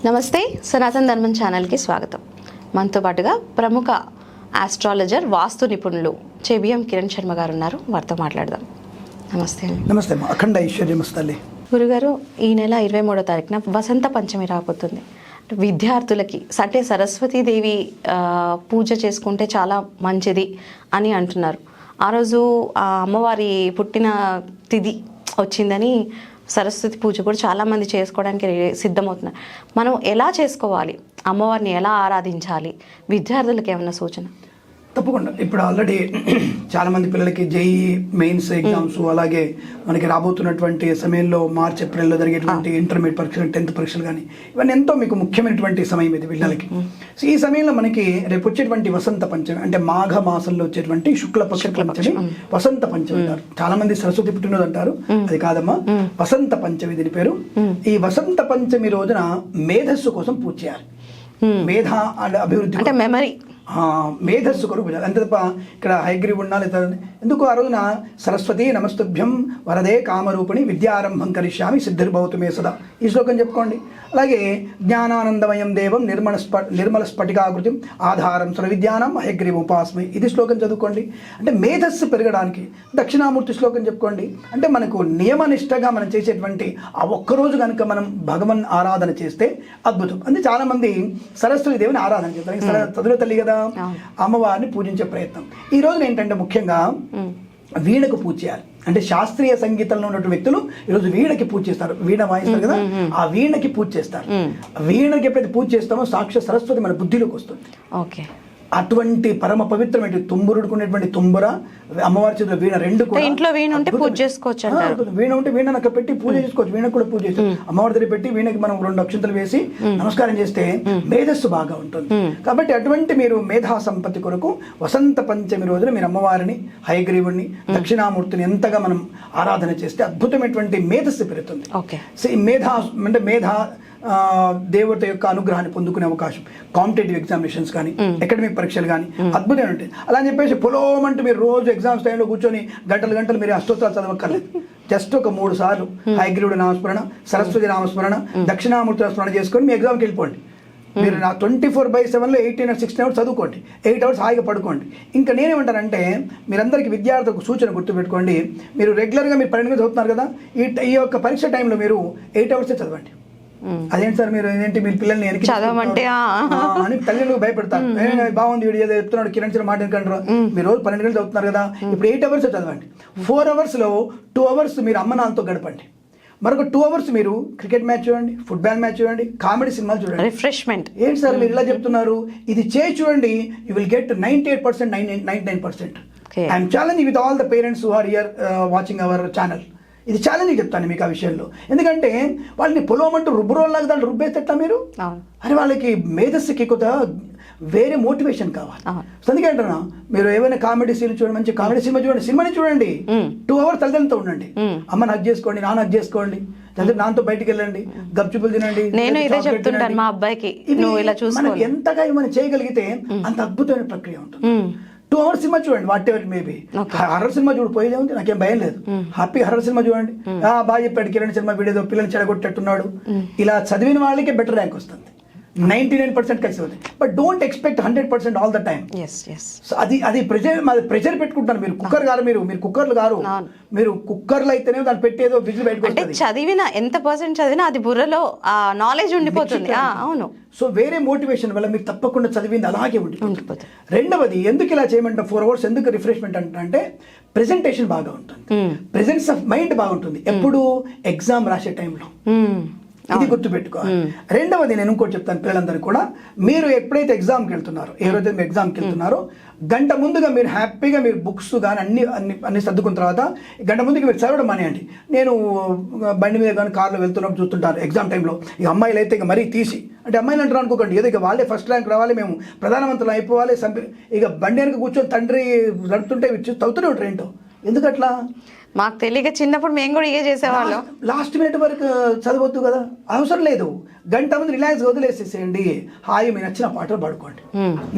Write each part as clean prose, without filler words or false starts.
నమస్తే, సనాతన ధర్మం ఛానల్కి స్వాగతం. మనతో పాటుగా ప్రముఖ ఆస్ట్రాలజర్, వాస్తు నిపుణులు చెబిఎం కిరణ్ శర్మ గారు ఉన్నారు. వారితో మాట్లాడదాం. నమస్తే. నమస్తే. అఖండ ఐశ్వర్యమస్తల్లి. గురుగారు, ఈ నెల 23వ తారీఖున వసంత పంచమి రాబోతుంది. విద్యార్థులకి అంటే సరస్వతీదేవి పూజ చేసుకుంటే చాలా మంచిది అని అంటున్నారు. ఆ రోజు ఆ అమ్మవారి పుట్టిన తిథి వచ్చిందని సరస్వతి పూజ కూడా చాలామంది చేసుకోవడానికి సిద్ధమవుతున్నారు. మనం ఎలా చేసుకోవాలి, అమ్మవారిని ఎలా ఆరాధించాలి, విద్యార్థులకు ఏమైనా సూచన? తప్పకుండా. ఇప్పుడు ఆల్రెడీ చాలామంది పిల్లలకి జేఈ మెయిన్స్ ఎగ్జామ్స్, అలాగే మనకి రాబోతున్నటువంటి సమయంలో మార్చ్ ఏప్రిల్లో జరిగేటువంటి ఇంటర్మీడియట్ పరీక్షలు, 10th పరీక్షలు కానీ ఇవన్నీ ఎంతో మీకు ముఖ్యమైనటువంటి సమయం ఇది పిల్లలకి. సో ఈ సమయంలో మనకి రేపు వచ్చేటువంటి వసంత పంచమి, అంటే మాఘ మాసంలో వచ్చేటువంటి శుక్లపక్ష పంచమి వసంత పంచమి అంటారు. చాలా మంది సరస్వతి పుట్టినరోజు అంటారు, అది కాదమ్మా, వసంత పంచమి దీని పేరు. ఈ వసంత పంచమి రోజున మేధస్సు కోసం పూజ చేయాలి. మేధ అభివృద్ధి అంటే మెమరీ, మేధస్సు కొరకు పూజ. అంతే తప్ప ఇక్కడ హైగ్రీవ్ ఉండాలి. ఎందుకు ఆ రోజున సరస్వతి నమస్తుభ్యం వరదే కామరూపిణి విద్యారంభం కరిష్యామి సిద్ధిర్భవతు మే సదా, ఈ శ్లోకం చెప్పుకోండి. అలాగే జ్ఞానానందమయం దేవం నిర్మల స్ఫటికాకృతిం ఆధారం సర్వవిద్యానం హయగ్రీవ ఉపాస్మై, ఇది శ్లోకం చదువుకోండి. అంటే మేధస్సు పెరగడానికి దక్షిణామూర్తి శ్లోకం చెప్పుకోండి. అంటే మనకు నియమనిష్టగా మనం చేసేటువంటి ఆ ఒక్కరోజు కనుక మనం భగవన్ ఆరాధన చేస్తే అద్భుతం. అంటే చాలా మంది సరస్వతి దేవిని ఆరాధన చేస్తారు, చదువు తల్లి కదా, అమ్మవారిని పూజించే ప్రయత్నం. ఈ రోజున ఏంటంటే ముఖ్యంగా వీణకు పూజ చేయాలి. అంటే శాస్త్రీయ సంగీతంలో ఉన్నటువంటి వ్యక్తులు ఈరోజు వీణకి పూజ చేస్తారు. వీణ వాయిస్తారు కదా, ఆ వీణకి పూజ చేస్తారు. వీణకి ఎప్పుడైతే పూజ చేస్తామో సాక్షాత్ సరస్వతి మన బుద్ధిలోకి వస్తుంది. ఓకే, అటువంటి పరమ పవిత్రమైన తుంబురుడుకునేటువంటి తుంబుర, అమ్మవారి చేతిలో వీణ, రెండు కూడా ఇంట్లో వీణ ఉంటే పూజ చేసుకోవచ్చు. వీణ ఉంటే వీణ అక్కడ పెట్టి పూజ చేసుకోవచ్చు. వీణ కూడా పూజ చేసుకోవచ్చు. అమ్మవారి దగ్గర పెట్టి వీణకి మనం 2 అక్షంతలు వేసి నమస్కారం చేస్తే మేధస్సు బాగా ఉంటుంది. కాబట్టి అటువంటి మీరు మేధా సంపత్తి కొరకు వసంత పంచమి రోజున మీరు అమ్మవారిని, హయగ్రీవుడిని, దక్షిణామూర్తిని ఎంతగా మనం ఆరాధన చేస్తే అద్భుతమైనటువంటి మేధస్సు పెరుగుతుంది. మేధా అంటే మేధా దేవత యొక్క అనుగ్రహాన్ని పొందుకునే అవకాశం. కాంపిటేటివ్ ఎగ్జామినేషన్స్ కానీ, అకాడమిక్ పరీక్షలు కానీ అద్భుతంగా ఉంటాయి. అలా అని చెప్పేసి పొలోమంటూ మీరు రోజు ఎగ్జామ్స్ టైంలో కూర్చొని గంటలు మీరు అష్టోత్తరాలు చదవక్కర్లేదు. జస్ట్ ఒక 3 సార్లు హయగ్రీవుడి నామస్మరణ, సరస్వతి నామస్మరణ, దక్షిణామూర్తి నామస్మరణ చేసుకొని మీ ఎగ్జామ్కి వెళ్ళిపోండి. మీరు నా 24/7లో 18 or 16 hours చదువుకోండి, 8 hours హాయిగా పడుకోండి. ఇంకా నేనేమంటానంటే మీరందరికీ విద్యార్థులకు సూచన గుర్తుపెట్టుకోండి. మీరు రెగ్యులర్గా మీరు 12 గంటలు చదువుతున్నారు కదా, ఈ యొక్క పరీక్ష టైంలో మీరు 8 hours చదవండి. అదేంటి సార్ మీరు ఏంటి మీ పిల్లల్ని చదవమంటే అని తల్లిదండ్రులు భయపెడతారు. బాగుంది వీడు ఏదో చెప్తున్నాడు, కిరణ్ కిరణ్ మాట ఎందుకంటారు. మీరు రోజు 12 గంటలు చదువుతున్నారు కదా, ఇప్పుడు 8 hours చదవండి. 4 hours-లో 2 hours మీరు అమ్మ నాన్నతో గడపండి. మరొక 2 hours మీరు క్రికెట్ మ్యాచ్ చూడండి, ఫుట్బాల్ మ్యాచ్ చూడండి, కామెడీ సినిమాలు చూడండి, రిఫ్రెష్మెంట్. ఏంటి సార్ మీరు ఇలా చెప్తున్నారు, ఇది చేసి చూడండి, you will get 98%, 99%. I'm challenging with all the parents who are here watching our channel. ఇది ఛాలెంజ్ చెప్తాను మీకు ఆ విషయంలో. ఎందుకంటే వాళ్ళని పొలవమంటూ రుబ్బురోల్లాగా దాంట్లో రుబ్బేస్తేట మీరు, అని వాళ్ళకి మేధస్సుకి కొత్త వేరే మోటివేషన్ కావాలి. అందుకే అంటున్నా, మీరు ఏమైనా కామెడీ సీన్ చూడండి, మంచి కామెడీ సినిమా చూడండి, సినిమాని చూడండి, 2 hours తల్లిదండ్రులతో ఉండండి. అమ్మని హగ్ చేసుకోండి, నాన్న హగ్ చేసుకోండి, నాన్నతో బయటికి వెళ్ళండి, గప్చుపులు తినండి. నేను ఇదే చెప్తుంటాను మా అబ్బాయికి, మనం ఎంతగా మనం చేయగలిగితే అంత అద్భుతమైన ప్రక్రియ ఉంటుంది. 2 hours సినిమా చూడండి, what ever maybe. Horror cinema చూడు, పోయేదే ఉంది, నాకేం భయం లేదు. హ్యాపీ హర్రర్ సినిమా చూడండి. బాగా చెప్పాడు కిరణ్ శర్మ, వీడేదో పిల్లల్ని చెడగొట్టేట్టున్నాడు. ఇలా చదివిన వాళ్ళకే బెటర్ ర్యాంక్ వస్తుంది, 99% కలిసి అవుతుంది. But don't expect 100% all the time. So అది ప్రెషర్ పెట్టుకుంటాను. మీరు కుక్కర్ గారు, మీరు కుక్కర్లు గారు, మీరు కుక్కర్లు అయితేనే దాన్ని పెట్టేదో విజిల్ బయటకు వస్తుంది. చదివిన ఎంత పర్సెంట్ చదివినా అది బుర్రలో నాలెడ్జ్ ఉండిపోతుంది. అవును. సో వేరే మోటివేషన్ వల్ల మీరు తప్పకుండా చదివింది అలాగే ఉండిపోతుంది. రెండవది, ఎందుకు ఇలా చేయమంటే 4 hours ఎందుకు రిఫ్రెష్మెంట్ అంటే ప్రెజెంటేషన్ బాగా ఉంటుంది, ప్రెజెన్స్ ఆఫ్ మైండ్ బాగుంటుంది ఎప్పుడు ఎగ్జామ్ రాసే టైంలో. ఇది గుర్తుపెట్టుకోవాలి. రెండవది నేను ఇంకోటి చెప్తాను పిల్లలందరూ కూడా, మీరు ఎప్పుడైతే ఎగ్జామ్కి వెళ్తున్నారో, ఎవరైతే మీరు ఎగ్జామ్కి వెళ్తున్నారో గంట ముందుగా మీరు హ్యాపీగా మీరు బుక్స్ కానీ అన్ని సర్దుకున్న తర్వాత గంట ముందుగా మీరు చదవడం మానేయండి. నేను బండి మీద కానీ కార్లో వెళ్తున్నప్పుడు చూస్తుంటారు ఎగ్జామ్ టైంలో, ఇక అమ్మాయిలు అయితే ఇక మరీ తీసి, అంటే అమ్మాయిలు అంటారు అనుకోకండి, ఏదో ఇక వాళ్ళే ఫస్ట్ ర్యాంక్ రావాలి, మేము ప్రధానమంత్రులు అయిపోవాలి, ఇక బండి వెనక కూర్చొని తండ్రి నడుపుతుంటే చదువుతూనే ఉంటారు. ఏంటో ఎందుకట్లా మాకు తెలియక చిన్నప్పుడు మేము కూడా ఇదే చేసేవాళ్ళం. లాస్ట్ మినిట్ వరకు చదవద్దు కదా, అవసరం లేదు. గంట ముందు రిలాక్స్ వదిలేసేసేయండి, హాయి మీ నచ్చిన పాటలు పాడుకోండి,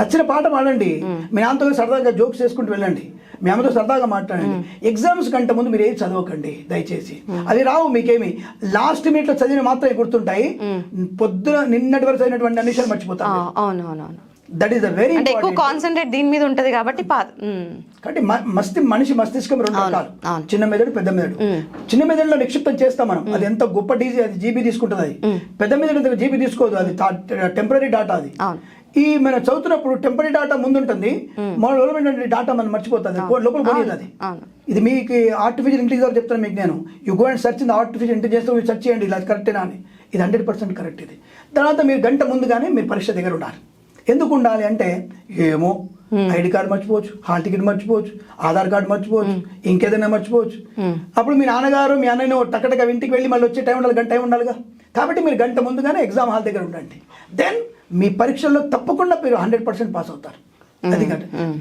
నచ్చిన పాట పాడండి, మీ నాన్నతో సరదాగా జోక్స్ చేసుకుంటూ వెళ్ళండి. మీ అమ్మతో సరదాగా మాట్లాడండి. ఎగ్జామ్స్ కంటే ముందు మీరు ఏది చదవకండి దయచేసి, అది రావు మీకేమి. లాస్ట్ మినిట్ లో చదివిన మాత్రమే గుర్తుంటాయి, పొద్దున నిన్నటి వరకు చదివినటువంటి అన్ని విషయాలు మర్చిపోతాం. అవునవునవును. దట్ ఈస్ ద వెరీ అంటే ఎక్కువ కాన్సన్ట్రేట్ దీని మీద ఉంటది కాబట్టి కాబట్టి మనిషి మస్తిష్కం రెండు రకాలు, చిన్న మెదడు పెద్ద మెదడు. చిన్న మెదడులో నిక్షిప్తం చేస్తాం మనం, అది ఎంత గొప్ప డీజీ, అది జీబీ తీసుకుంటుంది. అది పెద్ద మెదడు జీబీ తీసుకోదు, అది టెంపరీ డాటా. అది ఈ మనం చదువుతున్నప్పుడు టెంపరీ డాటా ముందు ఉంటుంది, మన లోపల డాటా మనం మర్చిపోతుంది, లోపల పోయేది అది. ఇది మీకు ఆర్టిఫిషియల్ ఇంటెలిజెన్స్ చెప్తాను మీకు నేను, you go and search in artificial intelligence, మీరు సెర్చ్ చేయండి ఇలా కరెక్టేనా అని. ఇది 100% కరెక్ట్. ఇది తర్వాత మీరు గంట ముందుగానే మీరు పరీక్ష దగ్గర ఉండాలి. ఎందుకు ఉండాలి అంటే, ఏమో ఐడి కార్డు మర్చిపోవచ్చు, హాల్ టికెట్ మర్చిపోవచ్చు, ఆధార్ కార్డు మర్చిపోవచ్చు, ఇంకేదైనా మర్చిపోవచ్చు. అప్పుడు మీ నాన్నగారు మీ అన్నయ్య టక్కటగా ఇంటికి వెళ్ళి మళ్ళీ వచ్చే టైం ఉండాలి, గంట టైం ఉండాలిగా. కాబట్టి మీరు గంట ముందుగానే ఎగ్జామ్ హాల్ దగ్గర ఉండండి. దెన్ మీ పరీక్షల్లో తప్పకుండా మీరు 100% పాస్ అవుతారు. అది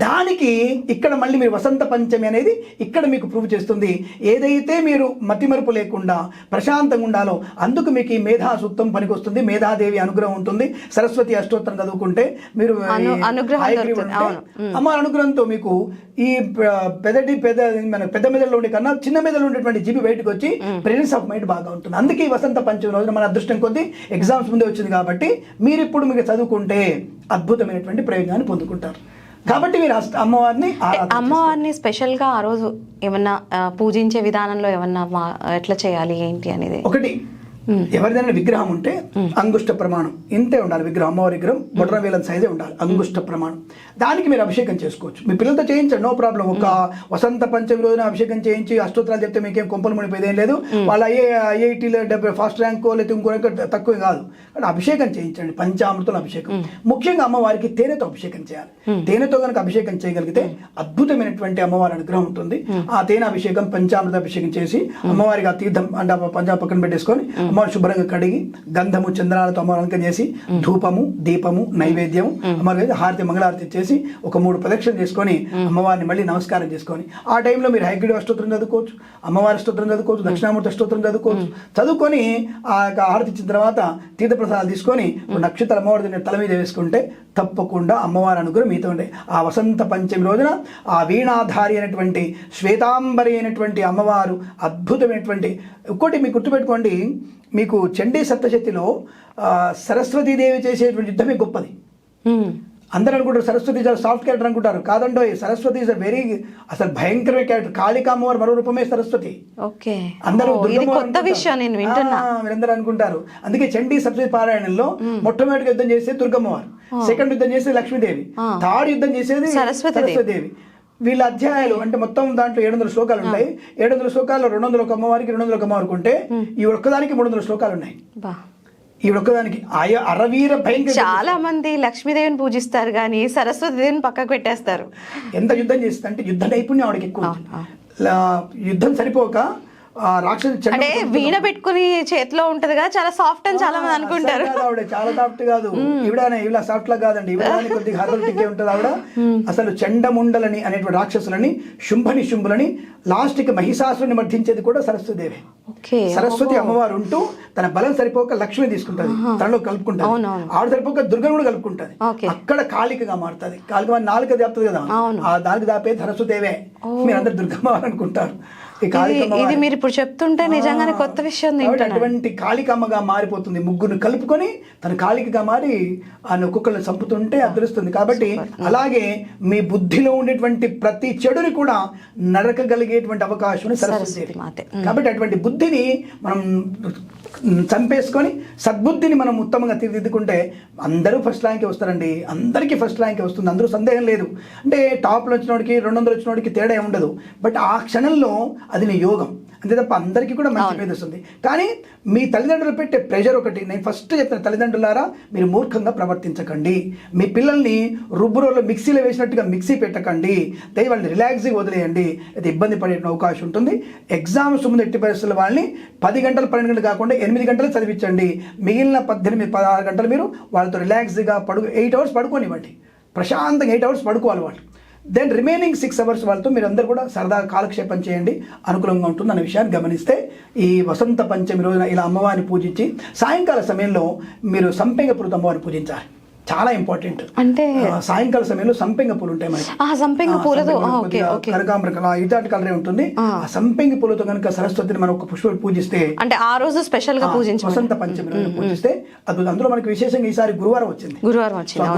దానికి ఇక్కడ మళ్ళీ మీరు వసంత పంచమి అనేది ఇక్కడ మీకు ప్రూవ్ చేస్తుంది. ఏదైతే మీరు మతిమరుపు లేకుండా ప్రశాంతంగా ఉండాలో అందుకు మీకు ఈ మేధా సూక్తం పనికొస్తుంది. మేధాదేవి అనుగ్రహం ఉంటుంది. సరస్వతి అష్టోత్తరం చదువుకుంటే మీరు అమ్మ అనుగ్రహంతో మీకు ఈ పెద్ద మెదడులో ఉండే కన్నా చిన్న మెదడులో ఉండేటువంటి జీబీ బయటకు వచ్చి ప్రెజెన్స్ ఆఫ్ మైండ్ బాగా ఉంటుంది. అందుకే ఈ వసంత పంచమి రోజున మన అదృష్టం కొద్దీ ఎగ్జామ్స్ ముందే వచ్చింది కాబట్టి మీరు ఇప్పుడు మీరు చదువుకుంటే అద్భుతమైనటువంటి ప్రయోజనాన్ని పొందుకుంటారు. కాబట్టి మీరు అమ్మవారిని స్పెషల్ గా ఆ రోజు ఏమన్నా పూజించే విధానంలో ఏమన్నా ఎట్లా చేయాలి ఏంటి అనేది ఒకటి, ఎవరిదైనా విగ్రహం ఉంటే అంగుష్ట ప్రమాణం ఇంతే ఉండాలి. విగ్రహం అమ్మవారి విగ్రహం బొటన వేలం సైజే ఉండాలి, అంగుష్ట ప్రమాణం. దానికి మీరు అభిషేకం చేసుకోవచ్చు, మీ పిల్లలతో చేయించండి, నో ప్రాబ్లం. ఒక వసంత పంచమి రోజున అభిషేకం చేయించి అష్టోత్తరాలు చెప్తే మీకేం కొంపలు మునిపోయేదేం లేదు. వాళ్ళ ఐఐటీలో ఫస్ట్ ర్యాంకో లేకపోతే ఇంకో తక్కువ కాదు. కానీ అభిషేకం చేయించండి, పంచామృతం అభిషేకం. ముఖ్యంగా అమ్మవారికి తేనెతో అభిషేకం చేయాలి. తేనెతో కనుక అభిషేకం చేయగలిగితే అద్భుతమైనటువంటి అమ్మవారి అనుగ్రహం ఉంటుంది. ఆ తేనె అభిషేకం పంచామృత అభిషేకం చేసి అమ్మవారికి ఆ తీర్థం అంటే పంచామృతం పక్కన పెట్టేసుకొని అమ్మవారు శుభ్రంగా కడిగి గంధము చందనాలతో అమ్మవారికి చేసి ధూపము దీపము నైవేద్యము అమ్మవారికి హారతి మంగళారతి చేసి ఒక 3 ప్రదక్షిణలు చేసుకొని అమ్మవారిని మళ్ళీ నమస్కారం చేసుకొని ఆ టైంలో మీరు హైగ్రీవ అష్టోత్తరం చదువుకోవచ్చు, అమ్మవారి అష్టోత్తరం చదువుకోవచ్చు, దక్షిణామూర్తి అష్టోత్తరం చదువుకోవచ్చు. చదువుకొని ఆ హారతి ఇచ్చిన తర్వాత తీర్థప్రసాదాలు తీసుకొని నక్షత్ర అమ్మవారి తల మీద వేసుకుంటే తప్పకుండా అమ్మవారి అనుగ్రహం మీతో ఉండే. ఆ వసంత పంచమి రోజున ఆ వీణాధారి అయినటువంటి శ్వేతాంబరి అయినటువంటి అమ్మవారు అద్భుతమైనటువంటి. ఇంకోటి మీకు గుర్తుపెట్టుకోండి, మీకు చండీ సప్తశతిలో సరస్వతీదేవి చేసేటువంటి యుద్ధమే గొప్పది. అందరూ అనుకుంటారు సరస్వతి చాలా సాఫ్ట్ క్యారెక్టర్ అనుకుంటారు, కాదండో. సరస్వతి ఇస్ వెరీ అసలు భయంకరమైన క్యారెక్టర్. కాళికా అమ్మవారు మరో రూపమే సరస్వతి. అందరూ మీరందరూ అనుకుంటారు. అందుకే చండీ సప్తశతి పారాయణంలో మొట్టమొదటి యుద్ధం చేసేది దుర్గమ్మవారు, సెకండ్ యుద్ధం చేసేది లక్ష్మీదేవి, థర్డ్ యుద్ధం చేసేది సరస్వతీదేవి. వీళ్ళ అధ్యాయాలు అంటే మొత్తం దాంట్లో 700 శ్లోకాలు ఉంటాయి. 700 శ్లోకాల్లో 200 ఒక అమ్మవారికి 200 ఒక అమ్మవారికి ఉంటే ఈ ఒక్కదానికి 300 శ్లోకాలు ఉన్నాయి. ఈ ఒక్కదానికి అరవీర భయంకర. చాలా మంది లక్ష్మీదేవిని పూజిస్తారు కానీ సరస్వతి దేవిని పక్కకు పెట్టేస్తారు. ఎంత యుద్ధం చేస్తుంది అంటే యుద్ధ నైపుణ్యం ఆవిడకి ఎక్కువ. యుద్ధం సరిపోక రాక్షసు అంటే వీణ పెట్టుకుని చేతిలో ఉంటది కదా, చాలా సాఫ్ట్ అని చాలా మంది అనుకుంటారు. ఆవిడ చాలా సాఫ్ట్ కాదు, ఇలా సాఫ్ట్ లా కాదండి. ఇవిడ కొద్దిగా హర్రల్టికే ఉంటుంది ఆవిడ. అసలు చండముండలని అనేటువంటి రాక్షసులని శుంభులని లాస్ట్ కి మహిషాసుని మర్దించేది కూడా సరస్వతీదేవి. సరస్వతి అమ్మవారు ఉంటూ తన బలం సరిపోక లక్ష్మి తీసుకుంటది, తనలో కలుపుకుంటది. ఆవిడ సరిపోక దుర్గను కూడా కలుపుకుంటది. అక్కడ కాళికగా మారుతుంది. కాళిక నాలుక దాపుతుంది కదా, ఆ నాలుక దాపే సరస్వతీదేవే. మీరందరూ దుర్గమ్మ అనుకుంటారు. ఇది మీరు ఇప్పుడు చెప్తుంటే నిజంగానే కొత్త విషయం. అటువంటి కాళికమ్మగా మారిపోతుంది. ముగ్గురు కలుపుకొని తన కాళికగా మారి ఆ ఒక్కొక్కరిని చంపుతుంటే అదృస్తుంది. కాబట్టి అలాగే మీ బుద్ధిలో ఉండేటువంటి ప్రతి చెడుని కూడా నరకగలిగేటువంటి అవకాశం సరస్వతి. కాబట్టి అటువంటి బుద్ధిని మనం చంపేసుకొని సద్బుద్ధిని మనం ఉత్తమంగా తీర్చిదిద్దుకుంటే అందరూ ఫస్ట్ ర్యాంకే వస్తారండి. అందరికీ ఫస్ట్ ర్యాంకే వస్తుంది, అందరూ సందేహం లేదు. అంటే టాప్లో వచ్చినోడికి 200 వచ్చినోడికి తేడా ఉండదు. బట్ ఆ క్షణంలో అది నీ యోగం అంతే తప్ప అందరికీ కూడా మంచి పేరు వస్తుంది. కానీ మీ తల్లిదండ్రులు పెట్టే ప్రెషర్ ఒకటి. నేను ఫస్ట్ చెప్తాను, తల్లిదండ్రులారా మీరు మూర్ఖంగా ప్రవర్తించకండి. మీ పిల్లల్ని రుబ్బురోలో మిక్సీలో వేసినట్టుగా మిక్సీ పెట్టకండి. దయ వాళ్ళని రిలాక్స్గా వదిలేయండి, అది ఇబ్బంది పడే అవకాశం ఉంటుంది. ఎగ్జామ్స్ ముందు ఎట్టి పరిస్థితుల్లో వాళ్ళని 10 గంటలు 12 గంటలు కాకుండా 8 గంటలు చదివించండి. మిగిలిన 18-16 గంటలు మీరు వాళ్ళతో రిలాక్స్గా 8 అవర్స్ పడుకోనివ్వండి. ప్రశాంతంగా 8 అవర్స్ పడుకోవాలి వాళ్ళు. దెన్ రిమైనింగ్ 6 అవర్స్ వాళ్ళతో మీరు అందరూ కూడా సరదాగా కాలక్షేపం చేయండి, అనుకూలంగా ఉంటుంది అనే విషయాన్ని గమనిస్తే ఈ వసంత పంచమి రోజున ఇలా అమ్మవారిని పూజించి సాయంకాల సమయంలో మీరు సంపెంగపురం అమ్మవారిని పూజించాలి. చాలా ఇంపార్టెంట్. అంటే సాయంకాల సమయంలో సంపెంగ పూలు ఉంటాయి మనకి. సంపెంగ పూలతో కనకాంబర ఇటాటి కలరే ఉంటుంది. ఆ సంపెంగ పూలతో కనుక సరస్వతిని మనం ఒక పుష్పం పూజిస్తే, అంటే ఆ రోజు స్పెషల్ గా పూజించి వసంత పంచమి రోజు పూజిస్తే అద్భుతం. అందులో మనకి విశేషంగా ఈసారి గురువారం వచ్చింది.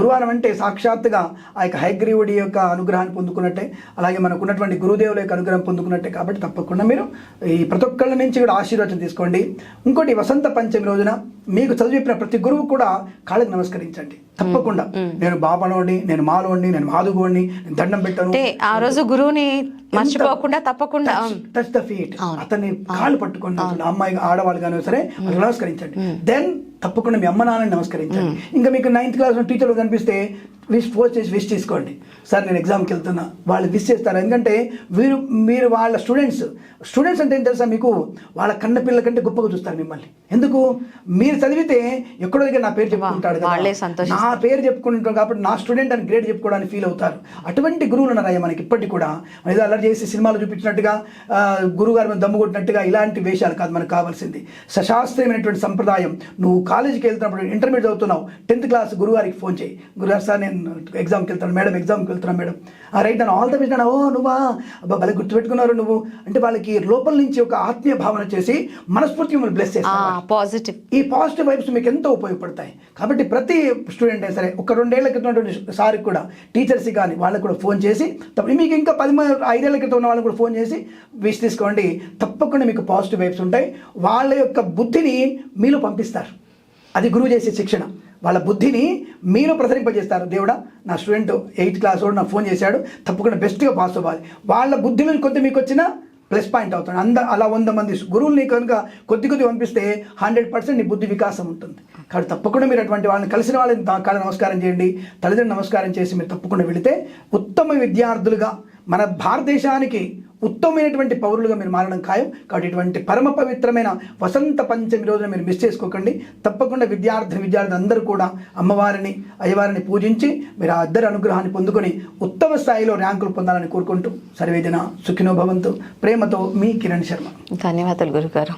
గురువారం అంటే సాక్షాత్తుగా ఆ యొక్క హయగ్రీవుడి యొక్క అనుగ్రహాన్ని పొందుకున్నట్టే, అలాగే మనకు ఉన్నటువంటి గురుదేవుల యొక్క అనుగ్రహం పొందుకున్నట్టే. కాబట్టి తప్పకుండా మీరు ఈ ప్రతి ఒక్కళ్ళ నుంచి కూడా ఆశీర్వచనం తీసుకోండి. ఇంకోటి, వసంత పంచమి రోజున మీకు చదువు చెప్పిన ప్రతి గురువు కూడా కాళ్ళకి నమస్కరించండి తప్పకుండా. నేను బాబాలోని, నేను మాలోని, నేను మాధుగోని, నేను దండం పెట్టాను. ఆ రోజు గురువుని మర్చిపోకుండా తప్పకుండా టచ్ ద ఫీట్, అతన్ని కాళ్ళు పట్టుకుని అమ్మాయి ఆడవాళ్ళు కానీ సరే నమస్కరించండి. దెన్ తప్పకుండా మీ అమ్మ నాన్నని నమస్కరించండి. ఇంకా మీకు 9th క్లాస్ టీచర్లు కనిపిస్తే ఫోర్స్ చేసి విష్ తీసుకోండి. సార్ నేను ఎగ్జామ్కి వెళ్తున్నా, వాళ్ళు విష్ చేస్తారు. ఎందుకంటే మీరు వాళ్ళ స్టూడెంట్స్ అంటే ఏం తెలుసా మీకు, వాళ్ళ కన్న పిల్లల కంటే గొప్పగా చూస్తారు మిమ్మల్ని. ఎందుకు, మీరు చదివితే ఎక్కడో దగ్గర నా పేరు చెప్పుకుంటాడు కదా, నా పేరు చెప్పుకుంటాడు కాబట్టి నా స్టూడెంట్ అని గ్రేడ్ చెప్పుకోవడానికి ఫీల్ అవుతారు. అటువంటి గురువులు ఉన్నారయ్యా మనకి ఇప్పటికి కూడా. ఏదో అల్లరి చేసి సినిమాలు చూపించినట్టుగా, గురువుగారి మీద దమ్ము కొట్టినట్టుగా ఇలాంటి వేషాలు కాదు మనకు కావాల్సింది. సశాస్త్రీయమైనటువంటి సంప్రదాయం. నువ్వు కాలేజీకి వెళ్తున్నప్పుడు, ఇంటర్మీడియట్ చదువుతున్నావు, 10th క్లాస్ గురువారికి ఫోన్ చేయి. గురుగారు సార్ నేను ఎగ్జామ్కి వెళ్తాను మేడం, ఎగ్జామ్కి వెళ్తున్నాను మేడం. రైట్ అని ఆల్ ద బెస్ట్ అన్న. ఓ నువ్వా, అబ్బా భలే గుర్తుపెట్టుకున్నారు నువ్వు అంటే, వాళ్ళకి లోపల నుంచి ఒక ఆత్మీయ భావన చేసి మనస్ఫూర్తి మిమ్మల్ని బ్లెస్ చేస్తారు. పాజిటివ్, ఈ పాజిటివ్ వైబ్స్ మీకు ఎంతో ఉపయోగపడతాయి. కాబట్టి ప్రతి స్టూడెంట్ అయినా సరే, ఒక 2 ఏళ్ల క్రితం సార్కి కూడా, టీచర్స్కి కానీ వాళ్ళకి కూడా ఫోన్ చేసి, మీకు ఇంకా 5 ఏళ్ల క్రితం ఉన్న వాళ్ళకి కూడా ఫోన్ చేసి విష్ తీసుకోండి. తప్పకుండా మీకు పాజిటివ్ వైబ్స్ ఉంటాయి. వాళ్ళ యొక్క బుద్ధిని మీలో పంపిస్తారు. అది గురువు చేసే శిక్షణ. వాళ్ళ బుద్ధిని మీలో ప్రసరింపజేస్తారు. దేవుడా, నా స్టూడెంట్ 8th క్లాస్ వాడు నాకు ఫోన్ చేశాడు, తప్పకుండా బెస్ట్గా పాస్ అవ్వాలి. వాళ్ళ బుద్ధిలో కొంత మీకు వచ్చిన ప్లస్ పాయింట్ అవుతుంది. అలా 100 మంది గురువుల్ని కనుక కొద్ది పంపిస్తే 100% నీ బుద్ధి వికాసం ఉంటుంది. కాబట్టి తప్పకుండా మీరు అటువంటి వాళ్ళని కలిసిన వాళ్ళని కాళ్ళ నమస్కారం చేయండి, తల్లిదండ్రులు నమస్కారం చేసి మీరు తప్పకుండా వెళితే ఉత్తమ విద్యార్థులుగా, మన భారతదేశానికి ఉత్తమమైనటువంటి పౌరులుగా మీరు మారడం ఖాయం. కాబట్టి ఇటువంటి పరమ పవిత్రమైన వసంత పంచమి రోజున మీరు మిస్ చేసుకోకండి. తప్పకుండా విద్యార్థి అందరూ కూడా అమ్మవారిని, అయ్యవారిని పూజించి మీరు ఆ ఇద్దరి అనుగ్రహాన్ని పొందుకొని ఉత్తమ స్థాయిలో ర్యాంకులు పొందాలని కోరుకుంటూ, సర్వేజన సుఖినో భవంతు. ప్రేమతో మీ కిరణ్ శర్మ. ధన్యవాదాలు గురుగారు.